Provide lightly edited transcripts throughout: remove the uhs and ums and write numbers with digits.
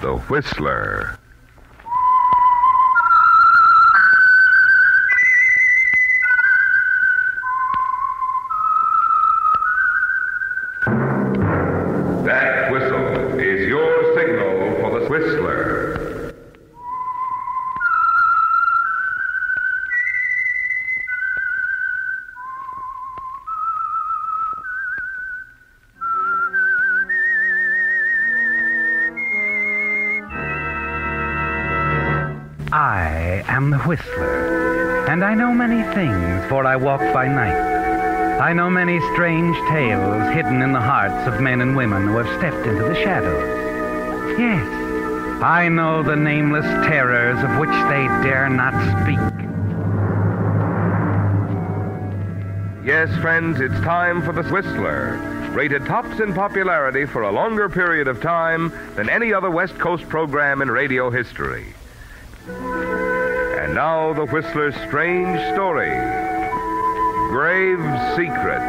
The Whistler. That whistle is your signal for the Whistler. I am the Whistler, and I know many things, for I walk by night. I know many strange tales hidden in the hearts of men and women who have stepped into the shadows. Yes, I know the nameless terrors of which they dare not speak. Yes, friends, it's time for the Whistler, rated tops in popularity for a longer period of time than any other West Coast program in radio history. And now the Whistler's strange story, Grave Secret.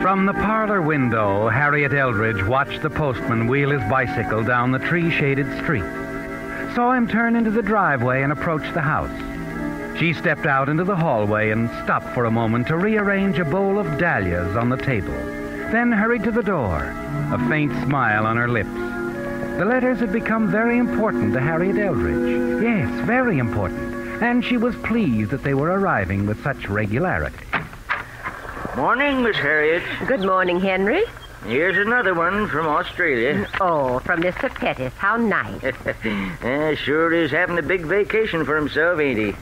From the parlor window, Harriet Eldridge watched the postman wheel his bicycle down the tree-shaded street, saw him turn into the driveway and approach the house. She stepped out into the hallway and stopped for a moment to rearrange a bowl of dahlias on the table, then hurried to the door, a faint smile on her lips. The letters had become very important to Harriet Eldridge. Yes, very important. And she was pleased that they were arriving with such regularity. Morning, Miss Harriet. Good morning, Henry. Here's another one from Australia. Oh, from Mr. Pettis. How nice. Sure is having a big vacation for himself, ain't he?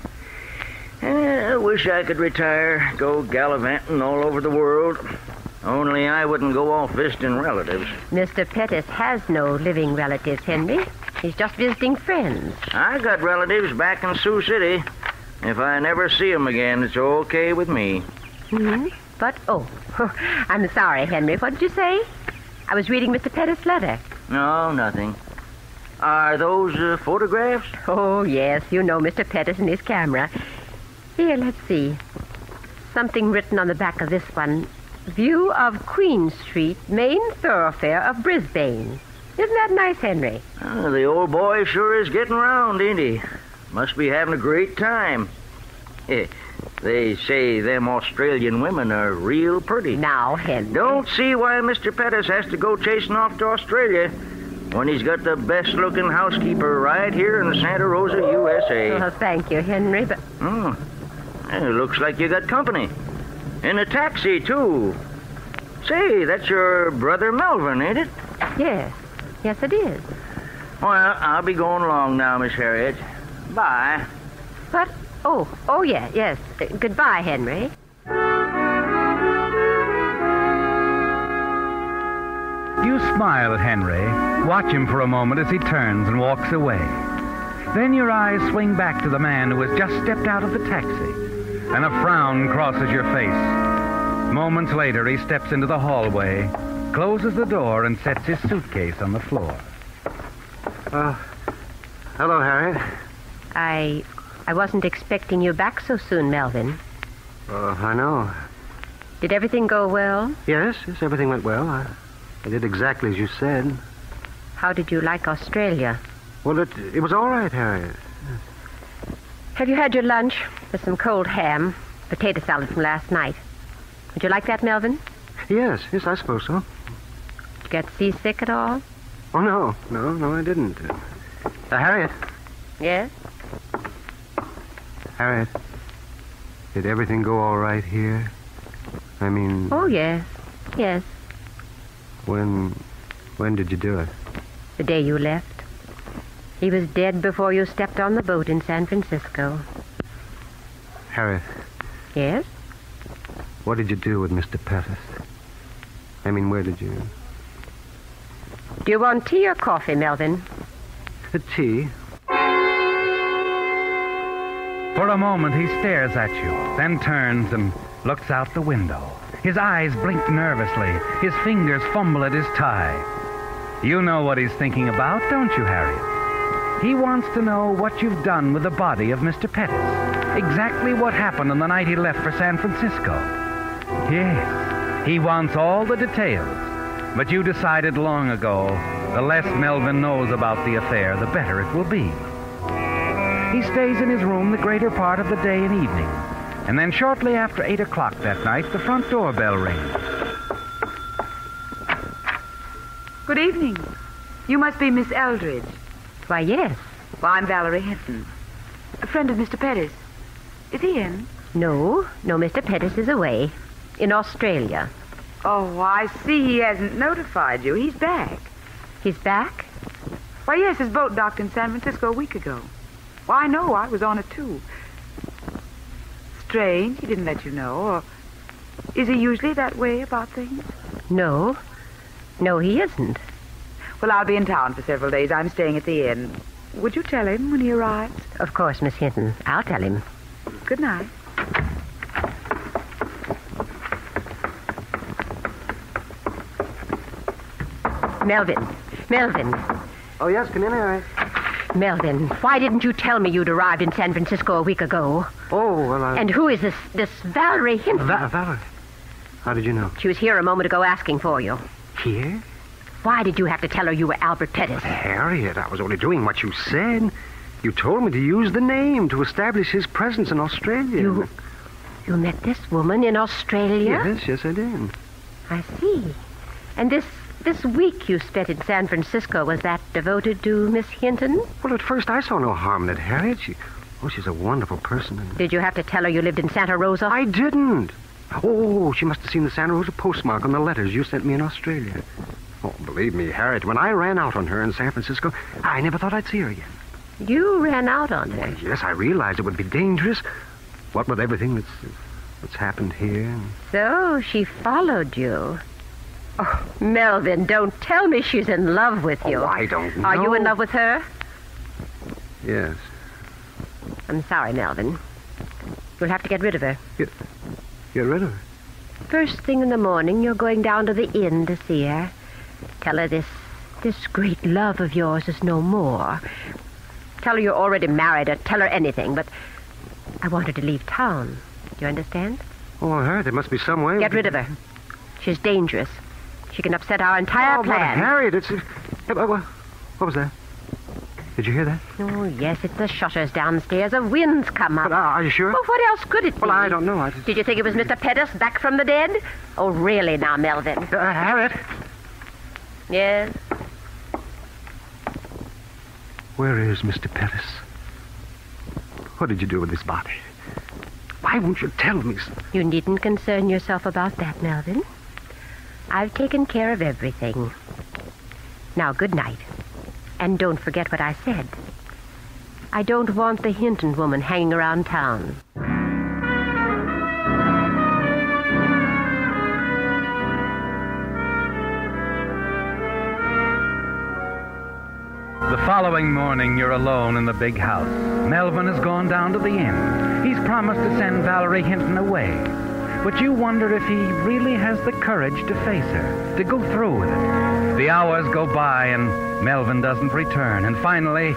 I wish I could retire, go gallivanting all over the world. Only I wouldn't go off visiting relatives. Mr. Pettis has no living relatives, Henry. He's just visiting friends. I got relatives back in Sioux City. If I never see 'em again, it's okay with me. Mm-hmm. But, I'm sorry, Henry. What did you say? I was reading Mr. Pettis' letter. No, nothing. Are those photographs? Oh, yes. You know Mr. Pettis and his camera. Here, let's see. Something written on the back of this one. View of Queen Street, main thoroughfare of Brisbane. Isn't that nice, Henry? The old boy sure is getting round, ain't he? Must be having a great time. They say them Australian women are real pretty. Now, Henry. Don't see why Mr. Pettis has to go chasing off to Australia when he's got the best-looking housekeeper right here in Santa Rosa, USA. Oh, thank you, Henry, but... It looks like you got company. In a taxi, too. Say, that's your brother Melvin, ain't it? Yes. Yes, it is. Well, I'll be going along now, Miss Harriet. Bye. But, yes. Goodbye, Henry. You smile at Henry, watch him for a moment as he turns and walks away. Then your eyes swing back to the man who has just stepped out of the taxi, and a frown crosses your face. Moments later, he steps into the hallway, closes the door, and sets his suitcase on the floor. Hello, Harriet. I wasn't expecting you back so soon, Melvin. I know. Did everything go well? Yes, everything went well. I did exactly as you said. How did you like Australia? Well, it was all right, Harriet. Have you had your lunch? With some cold ham, potato salad from last night. Would you like that, Melvin? Yes, I suppose so. Did you get seasick at all? Oh, no, I didn't. Harriet. Yes? Harriet, did everything go all right here? I mean... Oh, yes. Yes. When did you do it? The day you left. He was dead before you stepped on the boat in San Francisco. Harriet. Yes? What did you do with Mr. Pettis? I mean, where did you... Do you want tea or coffee, Melvin? Tea. For a moment, he stares at you, then turns and looks out the window. His eyes blink nervously. His fingers fumble at his tie. You know what he's thinking about, don't you, Harriet? He wants to know what you've done with the body of Mr. Pettis. Exactly what happened on the night he left for San Francisco. Yes, he wants all the details. But you decided long ago, the less Melvin knows about the affair, the better it will be. He stays in his room the greater part of the day and evening. And then shortly after 8 o'clock that night, the front doorbell rings. Good evening. You must be Miss Eldridge. Why, yes. Well, I'm Valerie Hinton, a friend of Mr. Pettis. Is he in? No, Mr. Pettis is away. In Australia. Oh, I see he hasn't notified you. He's back. He's back? Why, yes, his boat docked in San Francisco a week ago. Well, I know. I was on it, too. Strange he didn't let you know. Or is he usually that way about things? No, he isn't. Well, I'll be in town for several days. I'm staying at the inn. Would you tell him when he arrives? Of course, Miss Hinton. I'll tell him. Good night. Melvin. Oh, yes, come in, Harriet. Melvin, why didn't you tell me you'd arrived in San Francisco a week ago? Oh, well, And who is this Valerie Hinton? Valerie. How did you know? She was here a moment ago asking for you. Here? Why did you have to tell her you were Albert Pettis? Harriet, I was only doing what you said. You told me to use the name to establish his presence in Australia. You met this woman in Australia? Yes, I did. I see. And this week you spent in San Francisco, was that devoted to Miss Hinton? Well, at first I saw no harm in it, Harriet. She's a wonderful person. Did you have to tell her you lived in Santa Rosa? I didn't. Oh, she must have seen the Santa Rosa postmark on the letters you sent me in Australia. Oh, believe me, Harriet, when I ran out on her in San Francisco, I never thought I'd see her again. You ran out on her? Yes, I realized it would be dangerous. What with everything that's happened here. So she followed you. Oh, Melvin, don't tell me she's in love with you. Oh, I don't know. Are you in love with her? Yes. I'm sorry, Melvin. You'll have to get rid of her. Get rid of her? First thing in the morning, you're going down to the inn to see her. Tell her this great love of yours is no more. Tell her you're already married, or tell her anything, but I want her to leave town. Do you understand? Oh, Harriet, there must be some way. Get rid of her. She's dangerous. She can upset our entire plan. But Harriet, it's... What was that? Did you hear that? Oh, yes, it's the shutters downstairs. A wind's come up. But are you sure? Well, what else could it be? Well, I don't know. Did you think it was Mr. Pettis back from the dead? Oh, really now, Melvin? Harriet? Yes? Where is Mr. Pettis? What did you do with his body? Why won't you tell me? You needn't concern yourself about that, Melvin. I've taken care of everything. Now, good night. And don't forget what I said. I don't want the Hinton woman hanging around town. The following morning, you're alone in the big house. Melvin has gone down to the inn. He's promised to send Valerie Hinton away. But you wonder if he really has the courage to face her, to go through with it. The hours go by and Melvin doesn't return. And finally...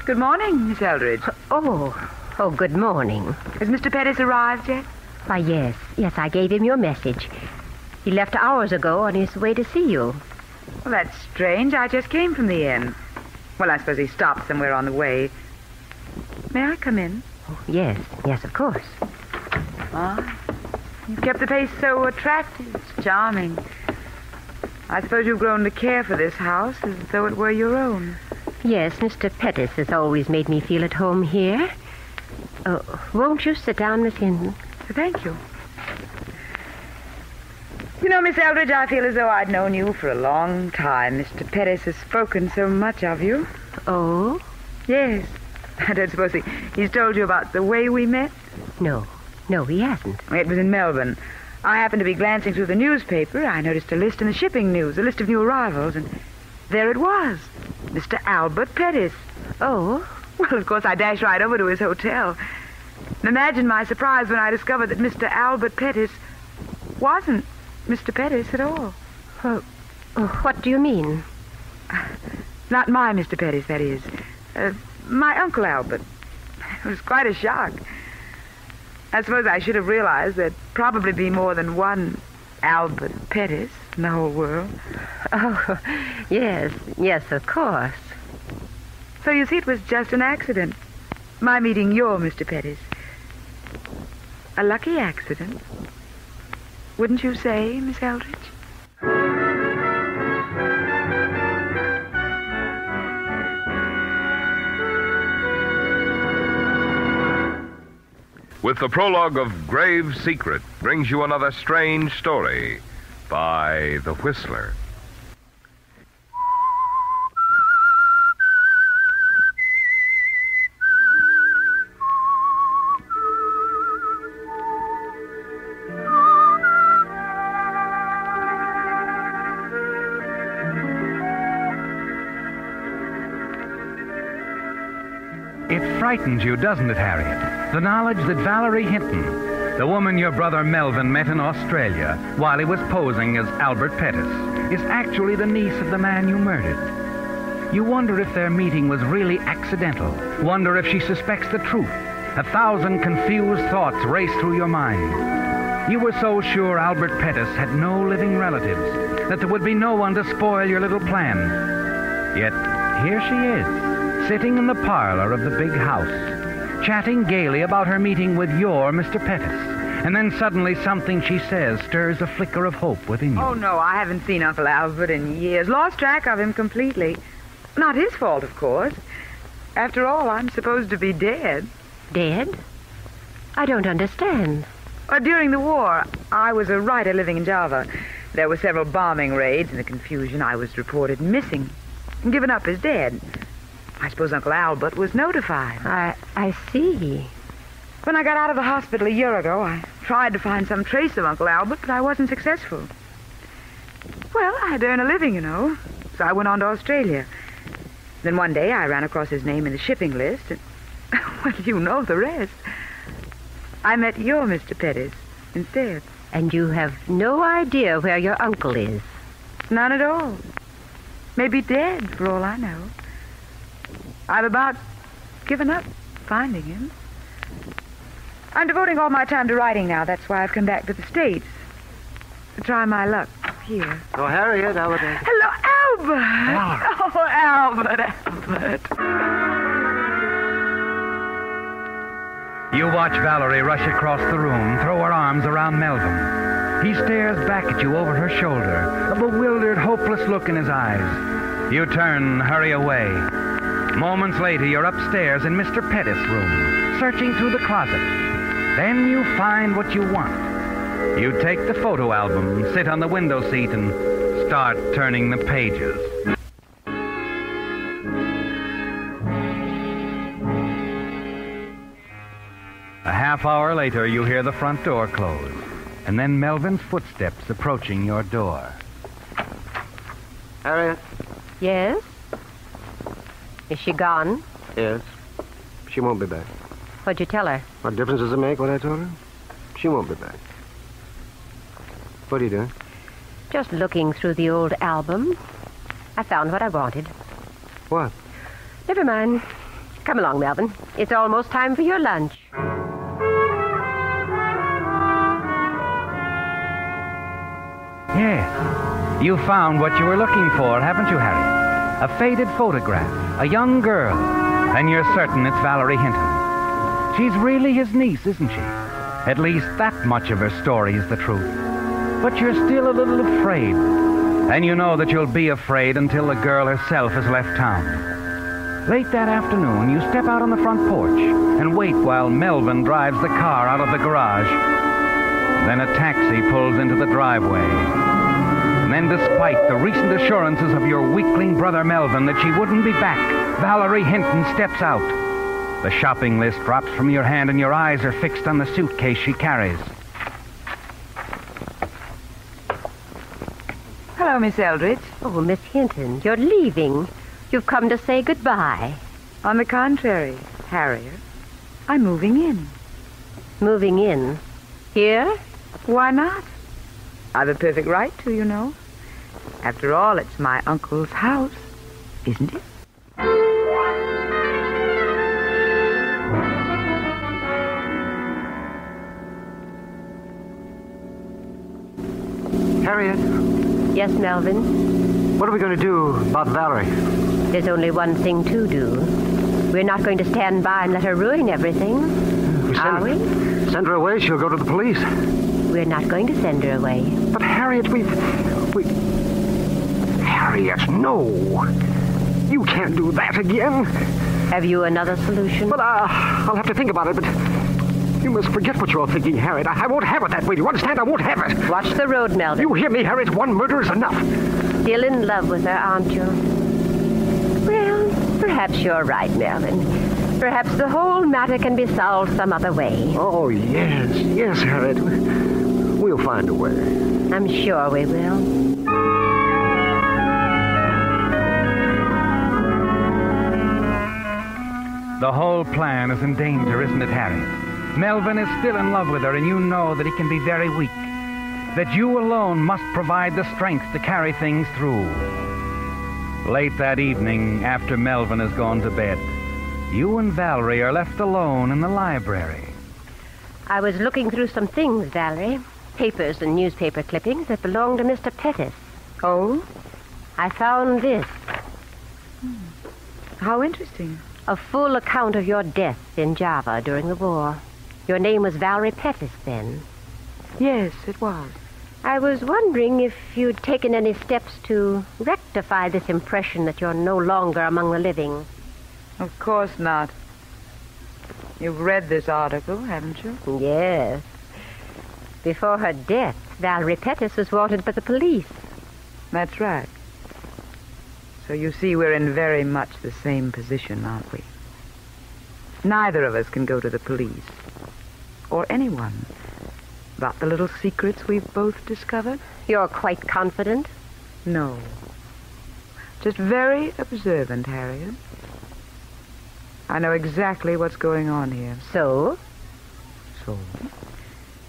Good morning, Miss Eldridge. Oh, good morning. Has Mr. Pettis arrived yet? Why, yes, I gave him your message. He left hours ago on his way to see you. Well, that's strange. I just came from the inn. Well, I suppose he stopped somewhere on the way. May I come in? Oh, yes, of course. You've kept the place so attractive. It's charming. I suppose you've grown to care for this house as though it were your own. Yes, Mr. Pettis has always made me feel at home here. Won't you sit down, Miss Hinton? Thank you. You know, Miss Eldridge, I feel as though I'd known you for a long time. Mr. Pettis has spoken so much of you. Oh? Yes. I don't suppose he's told you about the way we met? No, he hasn't. It was in Melbourne. I happened to be glancing through the newspaper. I noticed a list in the shipping news, a list of new arrivals, and there it was. Mr. Albert Pettis. Oh? Well, of course, I dashed right over to his hotel. And imagine my surprise when I discovered that Mr. Albert Pettis wasn't Mr. Pettis at all. What do you mean? Not my Mr. Pettis, that is. My Uncle Albert. It was quite a shock. I suppose I should have realized there'd probably be more than one Albert Pettis in the whole world. Oh, yes, of course. So you see, it was just an accident. My meeting your Mr. Pettis. A lucky accident. Wouldn't you say, Miss Eldridge? With the prologue of Grave Secret brings you another strange story by The Whistler. It frightens you, doesn't it, Harriet? The knowledge that Valerie Hinton, the woman your brother Melvin met in Australia while he was posing as Albert Pettis, is actually the niece of the man you murdered. You wonder if their meeting was really accidental. Wonder if she suspects the truth. 1,000 confused thoughts race through your mind. You were so sure Albert Pettis had no living relatives, that there would be no one to spoil your little plan. Yet here she is, sitting in the parlor of the big house, chatting gaily about her meeting with your Mr. Pettis. And then suddenly something she says stirs a flicker of hope within you. Oh, no, I haven't seen Uncle Albert in years. Lost track of him completely. Not his fault, of course. After all, I'm supposed to be dead. Dead? I don't understand. During the war, I was a writer living in Java. There were several bombing raids. In the confusion, I was reported missing and given up as dead. I suppose Uncle Albert was notified. I see. When I got out of the hospital a year ago, I tried to find some trace of Uncle Albert, but I wasn't successful. Well, I had to earn a living, you know, so I went on to Australia. Then one day I ran across his name in the shipping list, and, well, you know the rest. I met your Mr. Pettis instead. And you have no idea where your uncle is? None at all. Maybe dead, for all I know. I've about given up finding him. I'm devoting all my time to writing now. That's why I've come back to the States. To try my luck here. Oh, Harriet, how would I... Hello, Albert! Oh, Albert. You watch Valerie rush across the room, throw her arms around Melvin. He stares back at you over her shoulder, a bewildered, hopeless look in his eyes. You turn, hurry away. Moments later, you're upstairs in Mr. Pettis' room, searching through the closet. Then you find what you want. You take the photo album, sit on the window seat, and start turning the pages. A half hour later, you hear the front door close, and then Melvin's footsteps approaching your door. Harriet? Yes? Is she gone? Yes. She won't be back. What'd you tell her? What difference does it make what I told her? She won't be back. What are you doing? Just looking through the old album. I found what I wanted. What? Never mind. Come along, Melvin. It's almost time for your lunch. Yes. You found what you were looking for, haven't you, Harry? A faded photograph, a young girl, and you're certain it's Valerie Hinton. She's really his niece, isn't she? At least that much of her story is the truth. But you're still a little afraid. And you know that you'll be afraid until the girl herself has left town. Late that afternoon, you step out on the front porch and wait while Melvin drives the car out of the garage. Then a taxi pulls into the driveway. And then, despite the recent assurances of your weakling brother Melvin that she wouldn't be back, Valerie Hinton steps out. The shopping list drops from your hand and your eyes are fixed on the suitcase she carries. Hello, Miss Eldridge. Oh, Miss Hinton, you're leaving. You've come to say goodbye. On the contrary, Harriet, I'm moving in. Moving in? Here? Why not? I've a perfect right to, you know. After all, it's my uncle's house, isn't it? Harriet, Yes, Melvin? what are we going to do about Valerie? There's only one thing to do. We're not going to stand by and let her ruin everything. Are we? Send her away, she'll go to the police. We're not going to send her away. But Harriet, we... Harriet, no. You can't do that again. Have you another solution? But I'll have to think about it, but you must forget what you're thinking, Harriet. I won't have it that way. Do you understand? I won't have it. Watch the road, Melvin. You hear me, Harriet? One murder is enough. Still in love with her, aren't you? Well, perhaps you're right, Melvin. Perhaps the whole matter can be solved some other way. Oh, yes, Harriet. We'll find a way. I'm sure we will. The whole plan is in danger, isn't it, Harriet? Melvin is still in love with her, and you know that he can be very weak. That you alone must provide the strength to carry things through. Late that evening, after Melvin has gone to bed, you and Valerie are left alone in the library. I was looking through some things, Valerie. Papers and newspaper clippings that belong to Mr. Pettis. Oh? I found this. How interesting. A full account of your death in Java during the war. Your name was Valerie Pettis then. Yes, it was. I was wondering if you'd taken any steps to rectify this impression that you're no longer among the living. Of course not. You've read this article, haven't you? Yes. Before her death, Valerie Pettis was wanted by the police. That's right. So you see, we're in very much the same position, aren't we? Neither of us can go to the police, or anyone, about the little secrets we've both discovered. You're quite confident? No. Just very observant, Harriet. I know exactly what's going on here. So? So?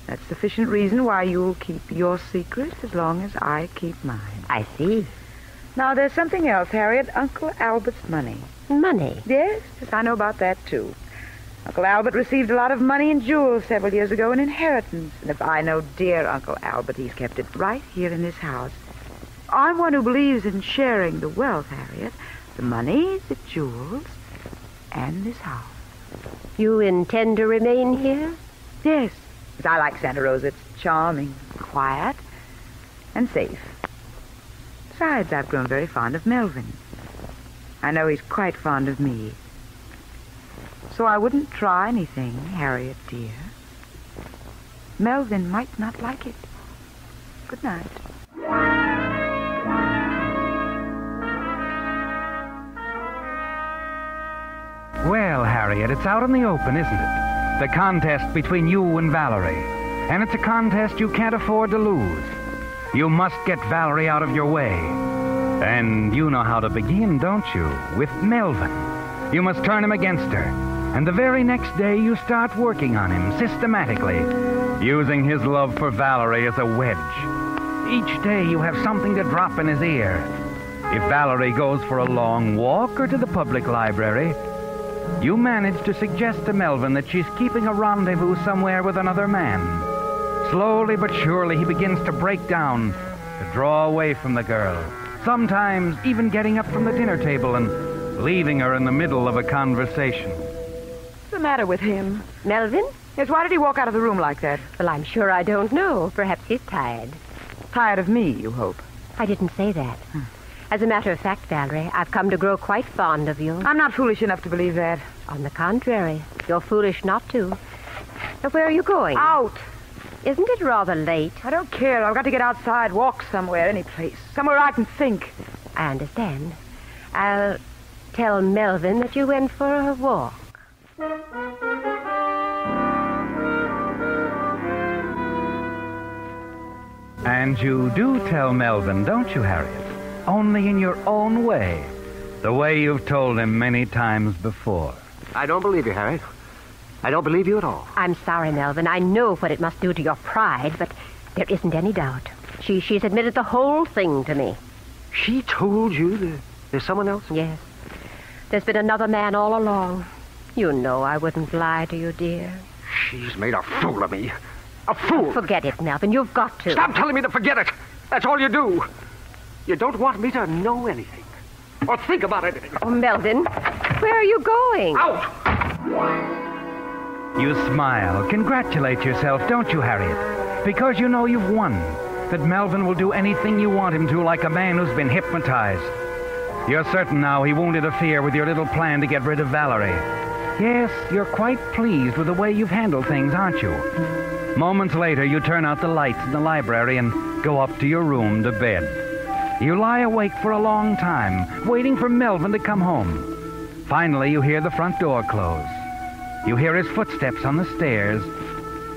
That's sufficient reason why you'll keep your secret as long as I keep mine. I see. Now, there's something else, Harriet. Uncle Albert's money. Money? Yes, I know about that, too. Uncle Albert received a lot of money in jewels several years ago, an inheritance. And if I know dear Uncle Albert, he's kept it right here in this house. I'm one who believes in sharing the wealth, Harriet. The money, the jewels, and this house. You intend to remain here? Yes. I like Santa Rosa. It's charming, quiet, and safe. Besides, I've grown very fond of Melvin. I know he's quite fond of me. So I wouldn't try anything, Harriet, dear. Melvin might not like it. Good night. Well, Harriet, it's out in the open, isn't it? The contest between you and Valerie. And it's a contest you can't afford to lose. You must get Valerie out of your way. And you know how to begin, don't you? With Melvin. You must turn him against her. And the very next day you start working on him systematically, using his love for Valerie as a wedge. Each day you have something to drop in his ear. If Valerie goes for a long walk or to the public library, you manage to suggest to Melvin that she's keeping a rendezvous somewhere with another man. Slowly but surely he begins to break down, to draw away from the girl. Sometimes even getting up from the dinner table and leaving her in the middle of a conversation. What's the matter with him? Melvin? Yes, why did he walk out of the room like that? Well, I'm sure I don't know. Perhaps he's tired. Tired of me, you hope? I didn't say that. As a matter of fact, Valerie, I've come to grow quite fond of you. I'm not foolish enough to believe that. On the contrary, you're foolish not to. Now, where are you going? Out! Isn't it rather late? I don't care. I've got to get outside, walk somewhere, any place. Somewhere I can think. I understand. I'll tell Melvin that you went for a walk. And you do tell Melvin, don't you, Harriet? Only in your own way. The way you've told him many times before. I don't believe you, Harriet. I don't believe you at all. I'm sorry, Melvin. I know what it must do to your pride, but there isn't any doubt. She's admitted the whole thing to me. She told you that there's someone else? Yes. There's been another man all along. You know I wouldn't lie to you, dear. She's made a fool of me. A fool. Forget it, Melvin. You've got to. Stop telling me to forget it. That's all you do. You don't want me to know anything. Or think about anything. Oh, Melvin, where are you going? Out! You smile. Congratulate yourself, don't you, Harriet? Because you know you've won. That Melvin will do anything you want him to, like a man who's been hypnotized. You're certain now he won't interfere with your little plan to get rid of Valerie. Yes, you're quite pleased with the way you've handled things, aren't you? Moments later, you turn out the lights in the library and go up to your room to bed. You lie awake for a long time, waiting for Melvin to come home. Finally, you hear the front door close. You hear his footsteps on the stairs.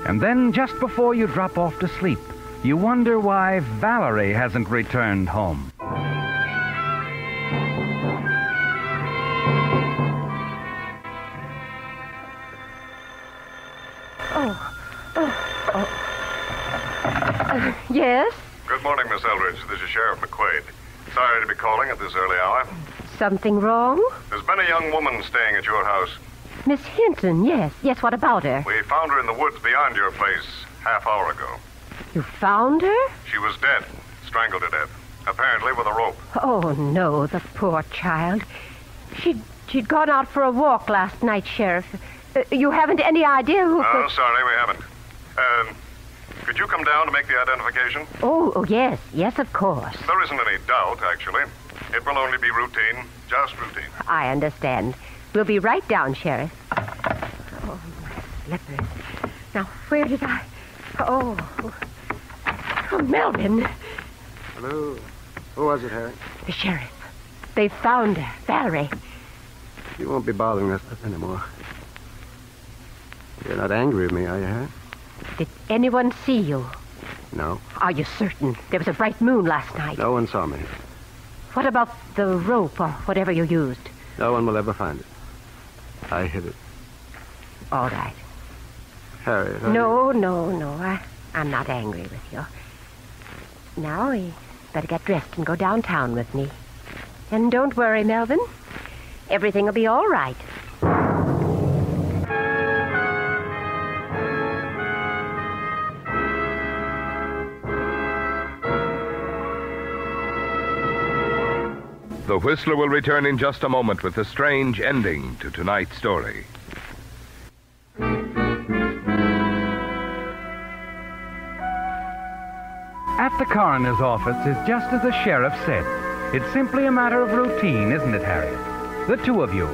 And then, just before you drop off to sleep, you wonder why Valerie hasn't returned home. Yes? Good morning, Miss Eldridge. This is Sheriff McQuaid. Sorry to be calling at this early hour. Something wrong? There's been a young woman staying at your house. Miss Hinton, yes. Yes, what about her? We found her in the woods beyond your place half-hour ago. You found her? She was dead, strangled to death, apparently with a rope. Oh, no, the poor child. She'd gone out for a walk last night, Sheriff. You haven't any idea who Oh, sorry, we haven't. Could you come down to make the identification? Oh, yes. Yes, of course. There isn't any doubt, actually. It will only be routine, just routine. I understand. We'll be right down, Sheriff. Oh, my slippers. Now, where did I... Oh, Melvin. Hello. Who was it, Harry? The sheriff. They found her, Valerie. You won't be bothering us anymore. You're not angry with me, are you, Harry? Did anyone see you? No. Are you certain? There was a bright moon last night. No one saw me. What about the rope or whatever you used? No one will ever find it. I hid it. All right. Harriet, No. I'm not angry with you. Now, we better get dressed and go downtown with me. And don't worry, Melvin. Everything will be all right. The Whistler will return in just a moment with a strange ending to tonight's story. At the coroner's office is just as the sheriff said. It's simply a matter of routine, isn't it, Harriet? The two of you.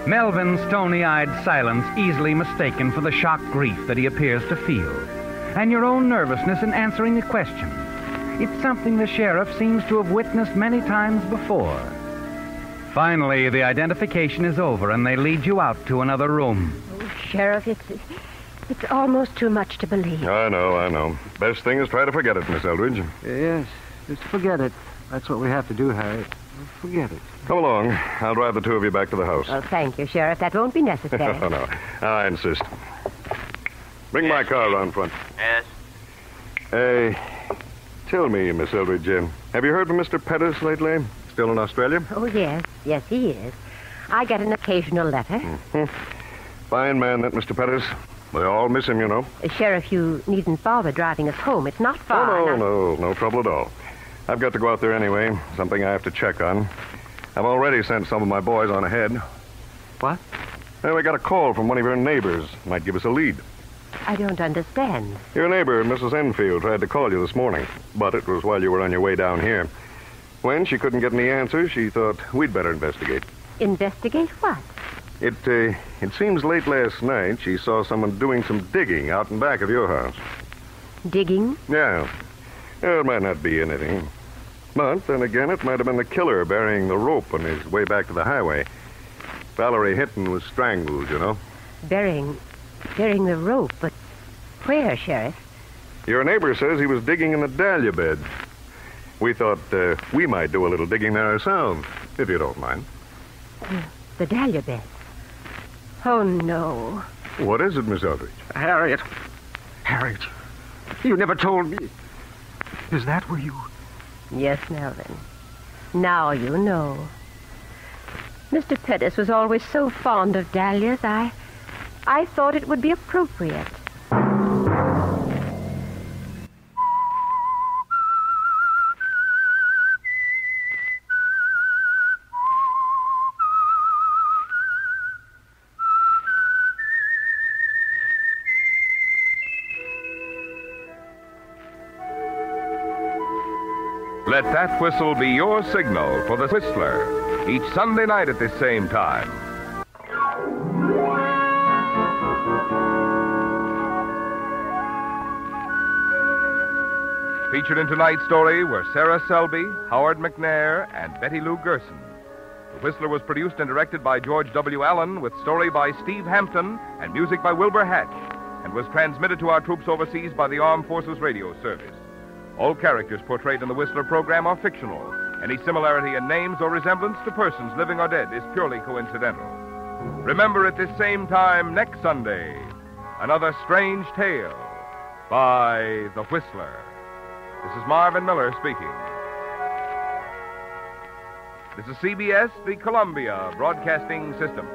Melvin's stony-eyed silence easily mistaken for the shocked grief that he appears to feel. And your own nervousness in answering the question. It's something the sheriff seems to have witnessed many times before. Finally, the identification is over, and they lead you out to another room. Oh, Sheriff, it's almost too much to believe. I know. Best thing is try to forget it, Miss Eldridge. Yes, just forget it. That's what we have to do, Harriet. Forget it. Come along. I'll drive the two of you back to the house. Oh, thank you, Sheriff. That won't be necessary. No. I insist. Bring my car around front. Yes. Tell me, Miss Eldridge, have you heard from Mr. Pettis lately? Still in Australia? Oh, yes. Yes, he is. I get an occasional letter. Mm-hmm. Fine man, that Mr. Pettis. They all miss him, you know. Sheriff, you needn't bother driving us home. It's not far. Oh, no trouble at all. I've got to go out there anyway. Something I have to check on. I've already sent some of my boys on ahead. What? Well, we got a call from one of your neighbors. Might give us a lead. I don't understand. Your neighbor, Mrs. Enfield, tried to call you this morning, but it was while you were on your way down here. When she couldn't get any answers, she thought we'd better investigate. Investigate what? It seems late last night she saw someone doing some digging out in back of your house. Digging? Yeah. It might not be anything. But then again, it might have been the killer burying the rope on his way back to the highway. Valerie Hinton was strangled, you know. Burying the rope, but where, Sheriff? Your neighbor says he was digging in the dahlia bed. We thought we might do a little digging there ourselves, if you don't mind. The dahlia bed. Oh, no. What is it, Miss Eldridge? Harriet, you never told me. Is that where you... Yes, Melvin. Now you know. Mr. Pettis was always so fond of dahlias, I thought it would be appropriate. Let that whistle be your signal for the Whistler, each Sunday night at this same time. Featured in tonight's story were Sarah Selby, Howard McNair, and Betty Lou Gerson. The Whistler was produced and directed by George W. Allen, with story by Steve Hampton and music by Wilbur Hatch, and was transmitted to our troops overseas by the Armed Forces Radio Service. All characters portrayed in the Whistler program are fictional. Any similarity in names or resemblance to persons living or dead is purely coincidental. Remember at this same time next Sunday, another strange tale by The Whistler. This is Marvin Miller speaking. This is CBS, the Columbia Broadcasting System.